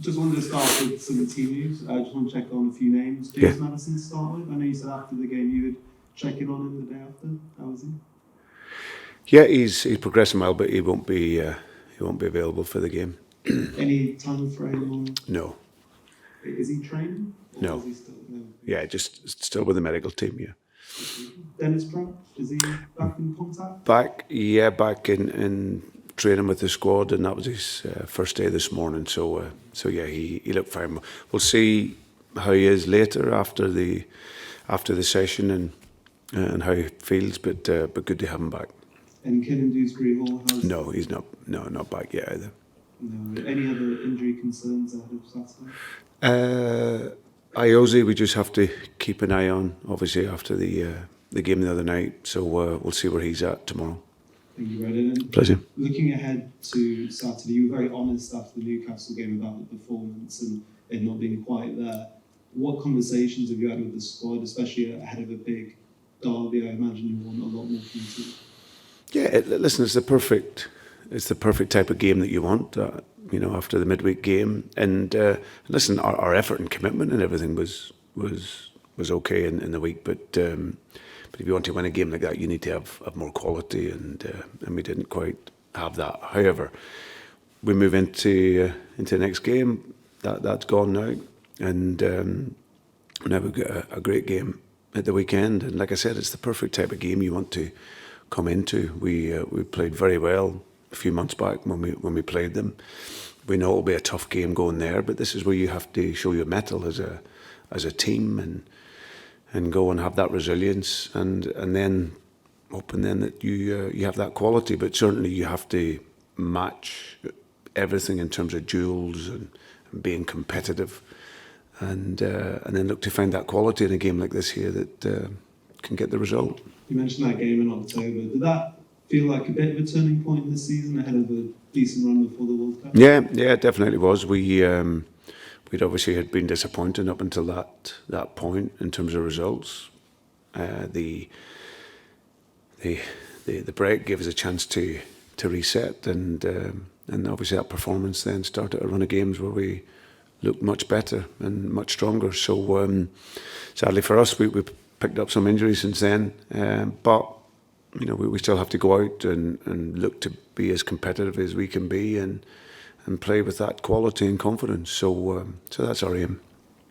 Just wanted to start with some team news. I just want to check on a few names. James Maddison to start with. I know you said after the game you would check in on him the day after. How was he? Yeah, he's progressing well, but he won't be available for the game. Any time frame? Or No. Is he training? Or No. Is he still, no. Yeah, just still with the medical team. Yeah. Dennis Pratt, is he back in contact? Back in training with the squad, and that was his first day this morning. So yeah, he looked fine. We'll see how he is later after the session and how he feels. But good to have him back. And Kevin Dewsbury Hall has... No, he's not. No, not back yet either. No. Any other injury concerns ahead of Saturday? Iosi, we just have to keep an eye on, obviously, after the game the other night. So we'll see where he's at tomorrow. Thank you, Brendan. Pleasure. Looking ahead to Saturday, you were very honest after the Newcastle game about the performance and it not being quite there. What conversations have you had with the squad, especially ahead of a big derby? I imagine you want a lot more from the team. Yeah, listen, it's the perfect type of game that you want. After the midweek game, and listen, our effort and commitment and everything was okay in the week, but if you want to win a game like that, you need to have more quality, and we didn't quite have that. However, we move into the next game. That's gone now, and now we've got a great game at the weekend. And like I said, it's the perfect type of game you want to come into. We played very well a few months back when we played them. We know it'll be a tough game going there, but this is where you have to show your mettle as a team and go and have that resilience and then hoping then that you have that quality. But certainly you have to match everything in terms of duels and being competitive, and then look to find that quality in a game like this here that can get the result. You mentioned that game in October. Did that feel like a bit of a turning point in the season ahead of a decent run before the World Cup? Yeah, it definitely was. We'd obviously had been disappointed up until that point in terms of results. The break gave us a chance to reset, and obviously that performance then started a run of games where we looked much better and much stronger. So sadly for us, we picked up some injuries since then, but we still have to go out and look to be as competitive as we can be and play with that quality and confidence. So that's our aim.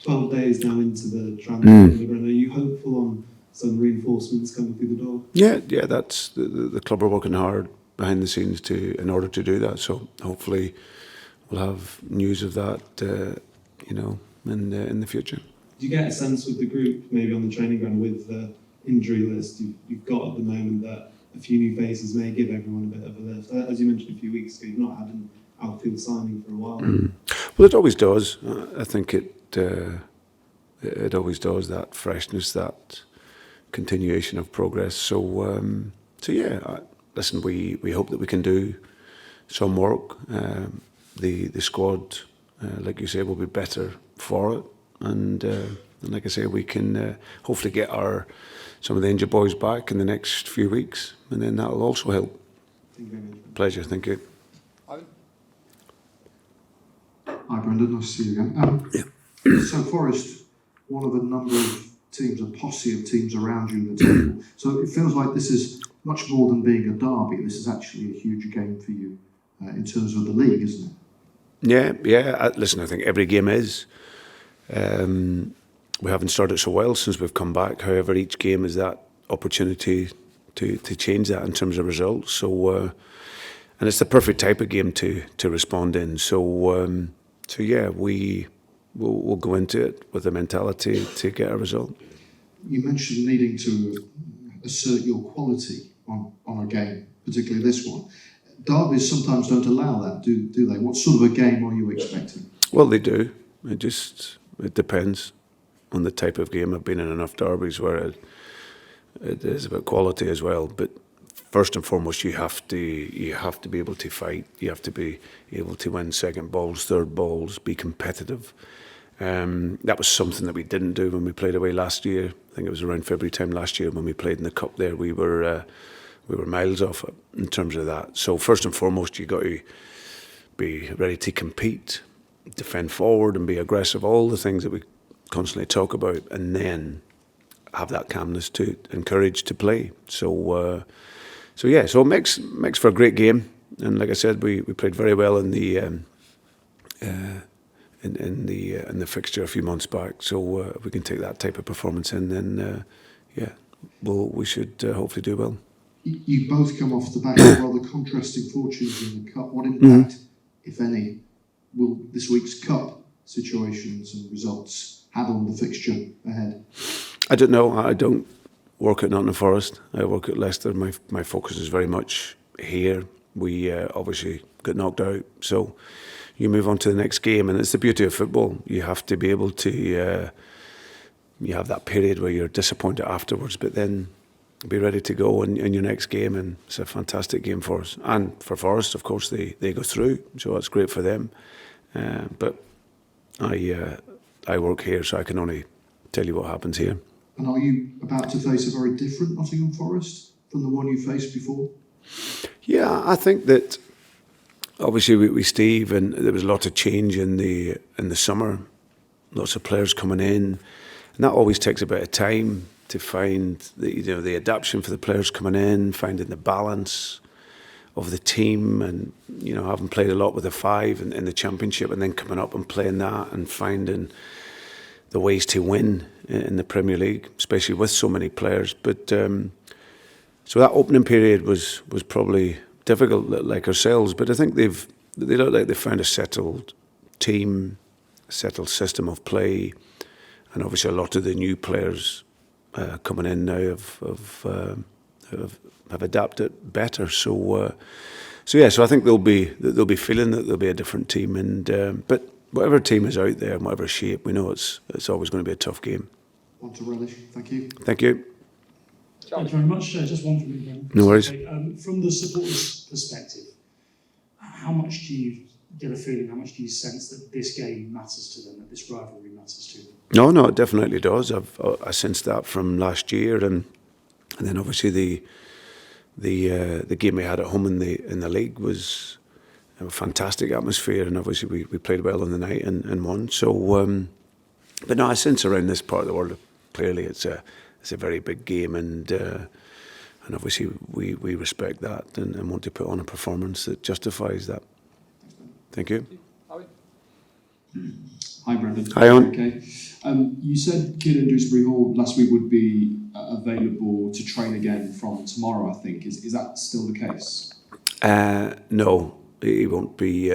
12 days now into the transfer window. Are you hopeful on some reinforcements coming through the door? Yeah. That's the club are working hard behind the scenes in order to do that. So hopefully we'll have news of that, in the future. Do you get a sense with the group, maybe on the training ground, with the injury list you've got at the moment, that a few new faces may give everyone a bit of a lift? As you mentioned a few weeks ago, you've not had an outfield signing for a while. Well, it always does. I think it always does, that freshness, that continuation of progress. So yeah, listen, we hope that we can do some work. The squad, like you say, will be better for it. And like I say, we can hopefully get some of the injured boys back in the next few weeks, and then that will also help. Thank you very much. Pleasure, thank you. Hi Brendan, nice to see you again. So Forest, one of a number of teams, a posse of teams around you in the table. So it feels like this is much more than being a derby. This is actually a huge game for you in terms of the league, isn't it? Yeah. Listen, I think every game is. We haven't started so well since we've come back. However, each game is that opportunity to change that in terms of results. So, and it's the perfect type of game to respond in. So yeah, we'll go into it with the mentality to get a result. You mentioned needing to assert your quality on a game, particularly this one. Derbies sometimes don't allow that, do they? What sort of a game are you expecting? Well, they do. It depends on the type of game. I've been in enough derbies where it is about quality as well. But first and foremost, you have to be able to fight. You have to be able to win second balls, third balls, be competitive. That was something that we didn't do when we played away last year. I think it was around February time last year when we played in the cup there. We were miles off it in terms of that. So first and foremost, you got to be ready to compete. defend forward and be aggressive, all the things that we constantly talk about, and then have that calmness to encourage to play. So it makes for a great game. And like I said, we played very well in the in the fixture a few months back. So if we can take that type of performance in, then we should hopefully do well. You both come off the back of rather contrasting fortunes in the cup. What impact, if any, will this week's cup situations and results have on the fixture ahead? I don't know. I don't work at Nottingham Forest. I work at Leicester. My focus is very much here. We obviously got knocked out, so you move on to the next game, and it's the beauty of football. You have to be able to. You have that period where you're disappointed afterwards, but then be ready to go in your next game, and it's a fantastic game for us. And for Forest, of course, they go through, so that's great for them. But I work here, so I can only tell you what happens here. And are you about to face a very different Nottingham Forest from the one you faced before? Yeah, I think that obviously with Steve, and there was a lot of change in the summer, lots of players coming in, and that always takes a bit of time to find the adaptation for the players coming in, finding the balance of the team, and having played a lot with the five in the Championship, and then coming up and playing that and finding the ways to win in the Premier League, especially with so many players. But so that opening period was probably difficult, like ourselves. But I think they look like they found a settled team, a settled system of play, and obviously a lot of the new players coming in now have adapted better. So I think they'll be feeling that they'll be a different team. And but whatever team is out there, in whatever shape, we know it's always going to be a tough game. One to relish. Thank you. Thank you. Thank you very much. Just one from me, Brendan. No worries. From the supporters' perspective, how much do you get a feeling, how much do you sense that this game matters to them, that this rivalry matters to them? No, it definitely does. I sensed that from last year, and then obviously the game we had at home in the league was a fantastic atmosphere, and obviously we played well in the night and won. So, but no, I sense around this part of the world clearly it's a very big game, and obviously we respect that and want to put on a performance that justifies that. Thank you. Hi, Brendan. Hi, Owen. Okay. You said Kieran Dewsbury Hall last week would be available to train again from tomorrow, I think. Is that still the case? No, he won't be.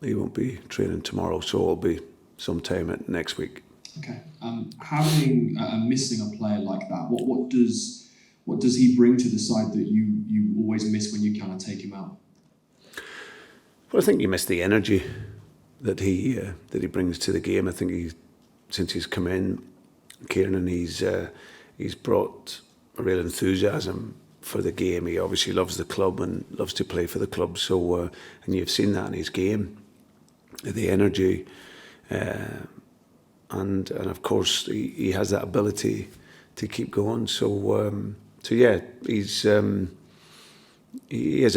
He won't be training tomorrow, so it'll be sometime next week. Okay. Having missing a player like that, what does he bring to the side that you always miss when you kind of take him out? Well, I think you miss the energy that he brings to the game. I think since he's come in, Kieran, he's brought a real enthusiasm for the game. He obviously loves the club and loves to play for the club. So and you've seen that in his game, the energy, and of course he has that ability to keep going. So yeah, he is a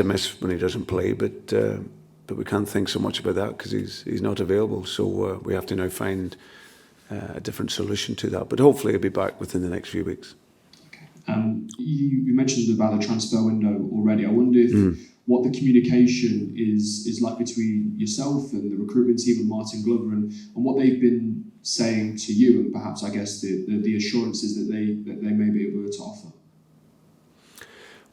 miss when he doesn't play, but we can't think so much about that because he's not available. So we have to now find a different solution to that. But hopefully he'll be back within the next few weeks. Okay. You mentioned about the transfer window already. I wonder if what the communication is like between yourself and the recruitment team and Martin Glover, and what they've been saying to you, and perhaps I guess the assurances that they may be able to offer.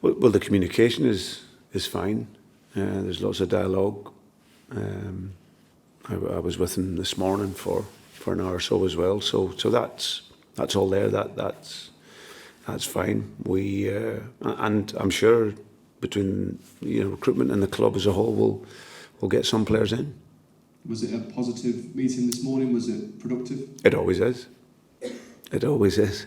Well, the communication is fine. There's lots of dialogue. I was with him this morning for an hour or so as well. So that's all there. That's fine. We and I'm sure between recruitment and the club as a whole, we'll get some players in. Was it a positive meeting this morning? Was it productive? It always is. It always is.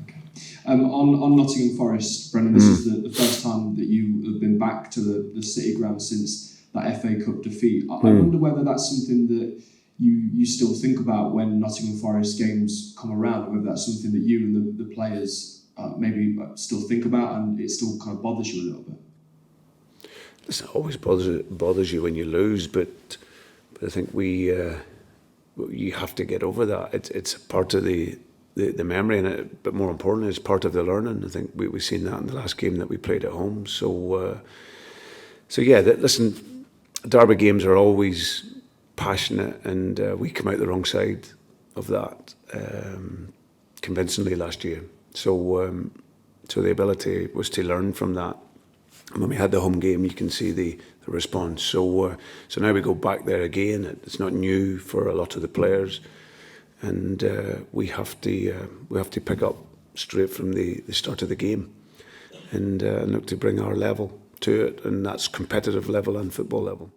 Okay. On Nottingham Forest, Brendan, this is the first time that you have been back to the City ground since that FA Cup defeat. I wonder whether that's something that you still think about when Nottingham Forest games come around, whether that's something that you and the players maybe still think about, and it still kind of bothers you a little bit. Listen, it always bothers you when you lose, but But I think you have to get over that. It's part of the memory, but more importantly, it's part of the learning. I think we've seen that in the last game that we played at home. So yeah, listen, derby games are always passionate, and we come out the wrong side of that convincingly last year. So the ability was to learn from that. When we had the home game, you can see the response. So now we go back there again. It's not new for a lot of the players, and we have to pick up straight from the start of the game, and look to bring our level to it, and that's competitive level and football level.